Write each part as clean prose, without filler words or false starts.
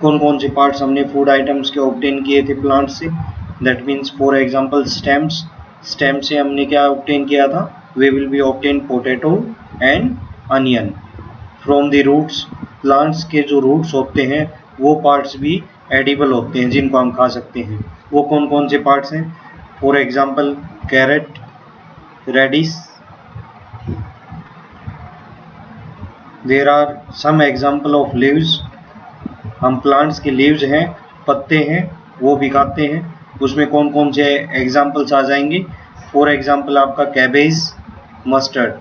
कौन कौन से पार्ट्स हमने फूड आइटम्स के ऑब्टेन किए थे प्लांट से, that means for example stems, stem से हमने क्या ऑब्टेन किया था, we will be obtain potato and onion. From the roots, plants के जो रूट्स होते हैं वो पार्ट्स भी एडिबल होते हैं जिनको हम खा सकते हैं। वो कौन कौन से पार्ट्स हैं, for example carrot, radish, there are some example of leaves, हम प्लांट्स के लीव्स हैं, पत्ते हैं, वो भी खाते हैं। उसमें कौन कौन से एग्जांपल्स आ जाएंगे, फॉर एग्जांपल आपका कैबेज, मस्टर्ड,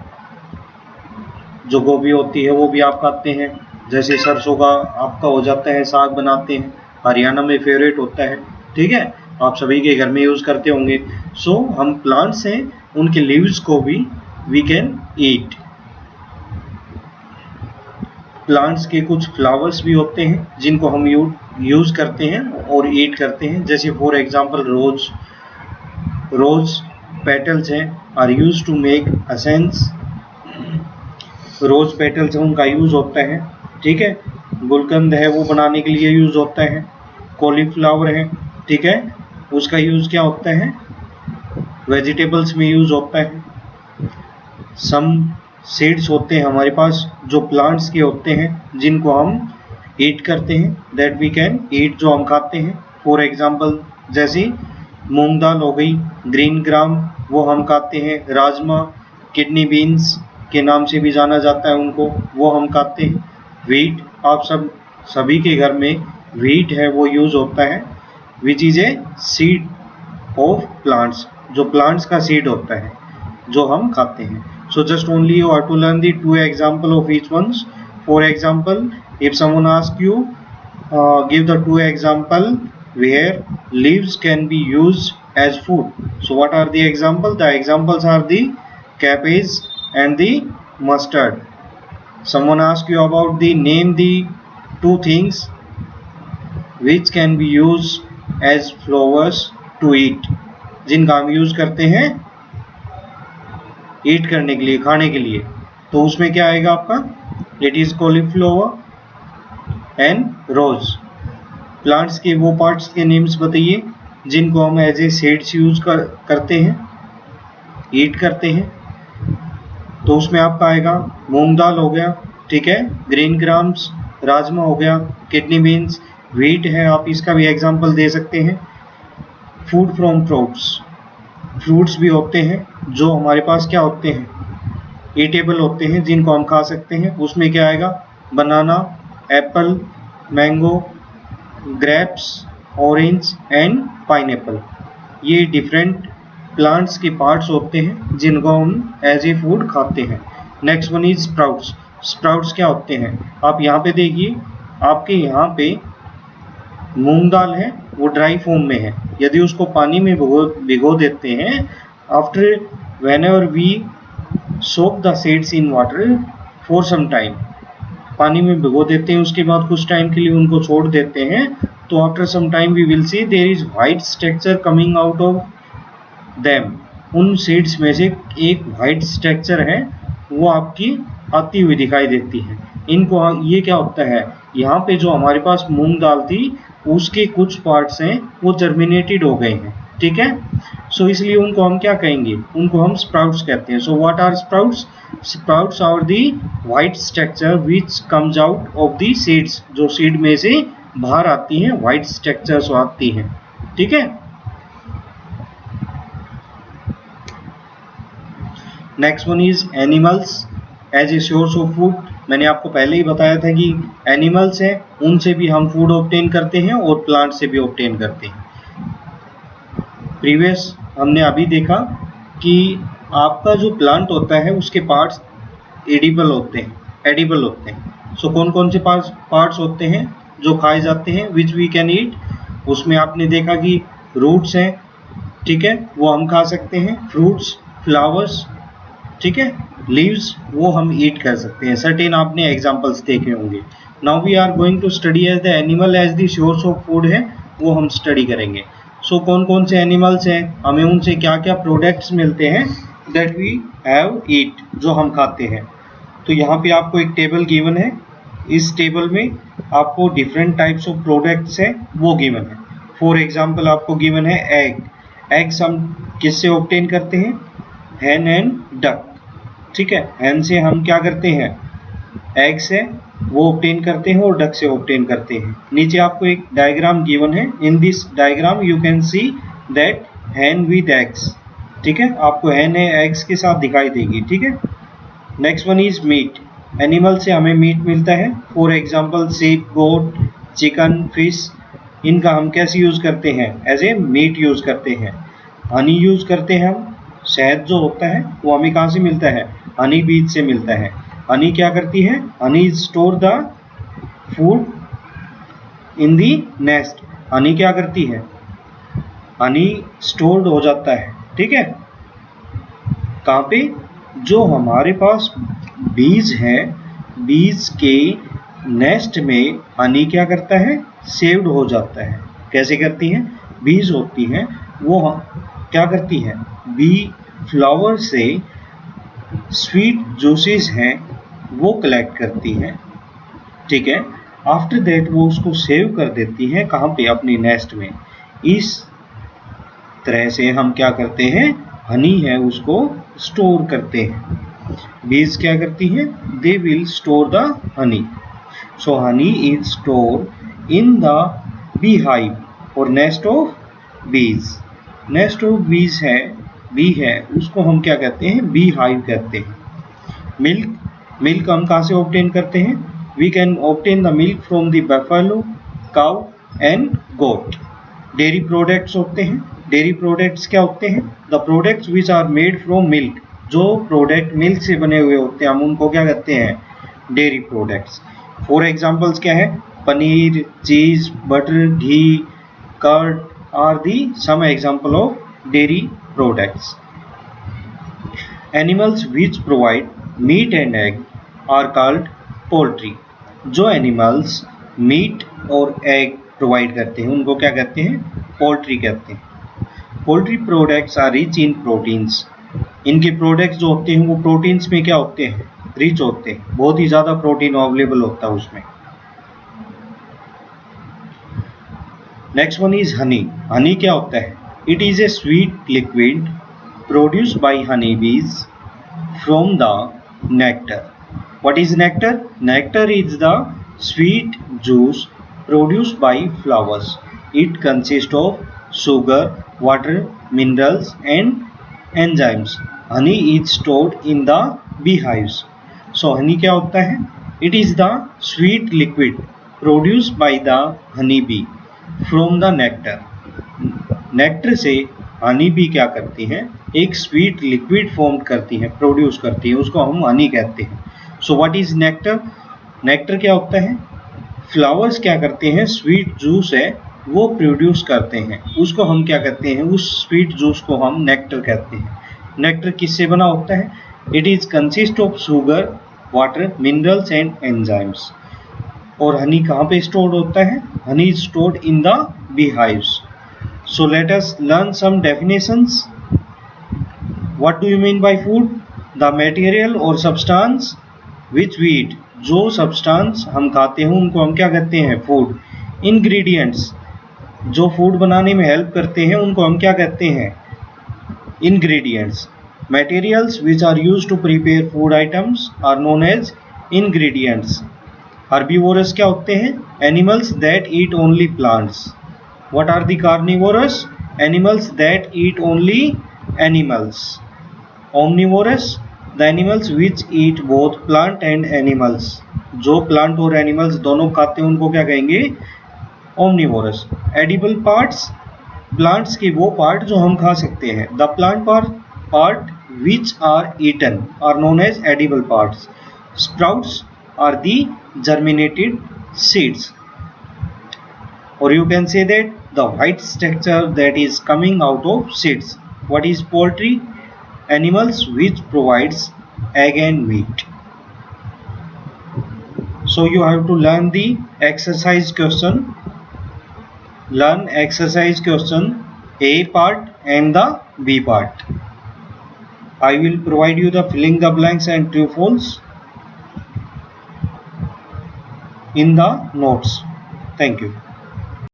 जो गोभी होती है वो भी आप खाते हैं। जैसे सरसों का आपका हो जाता है, साग बनाते हैं, हरियाणा में फेवरेट होता है, ठीक है, आप सभी के घर में यूज़ करते होंगे। सो हम प्लांट्स हैं, उनके लीव्स को भी वी कैन ईट। प्लांट्स के कुछ फ्लावर्स भी होते हैं जिनको हम यूज़ करते हैं और ईट करते हैं। जैसे फॉर एग्जांपल रोज पेटल्स हैं, are use to make essence, rose petals हैं उनका यूज़ होता है, ठीक है। गुलकंद है वो बनाने के लिए यूज़ होता है। कॉलीफ्लावर है, ठीक है, उसका यूज़ क्या होता है, वेजिटेबल्स में यूज़ होता है। सम सीड्स होते हैं हमारे पास जो प्लांट्स के होते हैं जिनको हम ईट करते हैं, दैट वी कैन ईट, जो हम खाते हैं। फॉर एग्जांपल जैसे मूंग दाल हो गई, ग्रीन ग्राम, वो हम खाते हैं। राजमा, किडनी बीन्स के नाम से भी जाना जाता है उनको, वो हम खाते हैं। व्हीट, आप सभी के घर में व्हीट है वो यूज़ होता है, which is a seed of plants, जो प्लांट्स का सीड होता है जो हम खाते हैं। So just only you have to learn the two example of each ones. For example, if someone asks you, give the two example where leaves can be used as food. So what are the example? The examples are the cabbage and the mustard. Someone asks you about the name the two things which can be used as flowers to eat, जिनका हम use करते हैं ईट करने के लिए, खाने के लिए। तो उसमें क्या आएगा आपका, it is cauliflower and rose. Plants के वो पार्ट्स के नेम्स बताइए जिनको हम एज ए सीड्स यूज करते हैं, ईट करते हैं। तो उसमें आपका आएगा मूंग दाल हो गया, ठीक है, ग्रीन ग्राम्स, राजमा हो गया, किडनी बीन्स, व्हीट है, आप इसका भी एग्जांपल दे सकते हैं। फूड फ्रॉम फ्रूट्स, फ्रूट्स भी होते हैं जो हमारे पास क्या होते हैं, ईटेबल होते हैं, जिनको हम खा सकते हैं। उसमें क्या आएगा, banana, apple, mango, grapes, orange and pineapple. ये डिफरेंट प्लांट्स के पार्ट्स होते हैं जिनको हम एज ए फूड खाते हैं। Next one is sprouts. Sprouts क्या होते हैं, आप यहाँ पे देखिए, आपके यहाँ पे मूंग दाल है वो ड्राई फॉर्म में है, यदि उसको पानी में भिगो देते हैं, after whenever we soak the seeds in water for some time, पानी में भिगो देते हैं, उसके बाद कुछ टाइम के लिए उनको छोड़ देते हैं, तो after some time we will see there is white structure coming out of them. उन सीड्स में से एक वाइट स्ट्रक्चर है वो आपकी आती हुई दिखाई देती है। इनको ये क्या होता है, यहाँ पे जो हमारे पास मूंग दाल थी उसके कुछ पार्ट्स हैं वो जर्मिनेटेड हो गए हैं, ठीक है। सो इसलिए उनको हम क्या कहेंगे, उनको हम स्प्राउट्स कहते हैं। So what are sprouts, sprouts are the white structure which comes out of the seeds, जो सीड में से बाहर आती हैं, वाइट स्ट्रक्चर्स आती हैं, ठीक है। Next one is animals as a source of food. मैंने आपको पहले ही बताया था कि एनिमल्स हैं उनसे भी हम फूड ऑब्टेन करते हैं और प्लांट से भी ऑब्टेन करते हैं। प्रीवियस हमने अभी देखा कि आपका जो प्लांट होता है उसके पार्ट्स एडिबल होते हैं, एडिबल होते हैं। सो कौन कौन से पार्ट्स होते हैं जो खाए जाते हैं, विच वी कैन ईट। उसमें आपने देखा कि रूट्स हैं, ठीक है, वो हम खा सकते हैं। फ्रूट्स, फ्लावर्स, ठीक है, लीव्स, वो हम ईट कर सकते हैं। सर्टेन आपने एग्जांपल्स देखे होंगे। Now we are going to study as the animal as the source of food है, वो हम स्टडी करेंगे। सो कौन कौन से एनिमल्स हैं, हमें उनसे क्या क्या प्रोडक्ट्स मिलते हैं, दैट वी हैव ईट, जो हम खाते हैं। तो यहाँ पे आपको एक टेबल गिवन है, इस टेबल में आपको डिफरेंट टाइप्स ऑफ प्रोडक्ट्स है वो गिवन है। फॉर एग्जांपल आपको गिवन है एग। एग्स हम किससे ऑब्टेन करते हैं? हैन एंड डक। ठीक है, हैन से हम क्या करते हैं? एग से वो ऑब्टेन करते हैं और डक से ऑब्टेन करते हैं। नीचे आपको एक डायग्राम गिवन है। In this diagram you can see that hen with eggs. ठीक है, आपको हैन एग्स के साथ दिखाई देगी। ठीक है, next one is meat. Animal से हमें मीट मिलता है। For example sheep, goat, chicken, fish, इनका हम कैसे यूज करते हैं? एज ए मीट यूज करते हैं। हनी यूज करते हैं हम। शहद जो होता है वो हमें कहाँ से मिलता है? हनी बीज से मिलता है। हनी क्या करती है? Honey store the food in the nest. Honey क्या करती है? हनी स्टोर्ड हो जाता है। ठीक है, कहाँ पे? जो हमारे पास बीज है, बीज के नेस्ट में हनी क्या करता है? सेव्ड हो जाता है। कैसे करती है? बीज होती हैं वो क्या करती है? बी फ्लावर से स्वीट जूसेस हैं वो कलेक्ट करती हैं। ठीक है, आफ्टर दैट वो उसको सेव कर देती हैं। कहाँ पे? अपनी नेस्ट में। इस तरह से हम क्या करते हैं? हनी है उसको स्टोर करते हैं। बीज क्या करती हैं? They will store the honey. So honey is store in the bee hive और नेस्ट ऑफ बीज। नेस्ट ऑफ बीज है, बी है, उसको हम क्या कहते हैं? बी हाइव कहते हैं। मिल्क, मिल्क हम कहाँ से ऑब्टेन करते हैं? We can obtain the milk from the buffalo, cow and goat. Dairy products होते हैं। डेयरी प्रोडक्ट्स क्या होते हैं? The products which are made from milk. जो प्रोडक्ट मिल्क से बने हुए होते हैं हम उनको क्या कहते हैं? Dairy products. फॉर एग्जाम्पल्स क्या है? Paneer, cheese, butter, ghee, curd are the some example of dairy products. Animals which provide meat and egg are called poultry. जो एनिमल्स मीट और एग प्रोवाइड करते हैं उनको क्या कहते हैं? पोल्ट्री कहते हैं। Poultry products are rich in proteins. इनके प्रोडक्ट्स जो होते हैं वो प्रोटीन्स में क्या होते हैं? रिच होते हैं। बहुत ही ज़्यादा प्रोटीन अवेलेबल होता है उसमें। Next one is honey. Honey क्या होता है? It is a sweet liquid produced by honey bees from the nectar. What is nectar? Nectar is the sweet juice produced by flowers. It consists of sugar, water, minerals and enzymes. Honey is stored in the beehives. So honey क्या होता है? It is the sweet liquid produced by the honey bee from the nectar. Nectar से honey bee क्या करती हैं? एक sweet liquid form करती हैं, प्रोड्यूस करती हैं, उसको हम हनी कहते हैं। So what is nectar? Nectar क्या होता है? फ्लावर्स क्या करते हैं? स्वीट जूस है वो प्रोड्यूस करते हैं, उसको हम क्या कहते हैं? उस स्वीट जूस को हम नेक्टर कहते हैं। नेक्टर किससे बना होता है? It is consist of sugar, water, minerals and enzymes. और हनी कहाँ पे स्टोर्ड होता है? Honey is stored in the beehives. So let us learn some definitions. What do you mean by food? The material or substance which we eat. जो substance हम खाते हैं उनको हम क्या कहते हैं? फूड। इंग्रेडिएंट्स, जो फूड बनाने में हेल्प करते हैं उनको हम क्या कहते हैं? Ingredients. Materials which are used to prepare food items are known as ingredients. Herbivorous क्या होते हैं? Animals that eat only plants. What are the carnivorous? Animals that eat only animals. Omnivorous, the animals which eat both plant and animals. जो plant और animals दोनों खाते हैं उनको क्या कहेंगे? ओमनिवोरस। एडिबल पार्ट्स, प्लांट्स के वो पार्ट जो हम खा सकते हैं। The plant part which are eaten are known as edible parts. Sprouts are the germinated seeds, or you can say that the white structure that is coming out of seeds. What is poultry? Animals which provides egg and meat. So you have to learn the exercise question. Learn exercise question A part and the B part. I will provide you the filling the blanks and true false. in the notes. Thank you.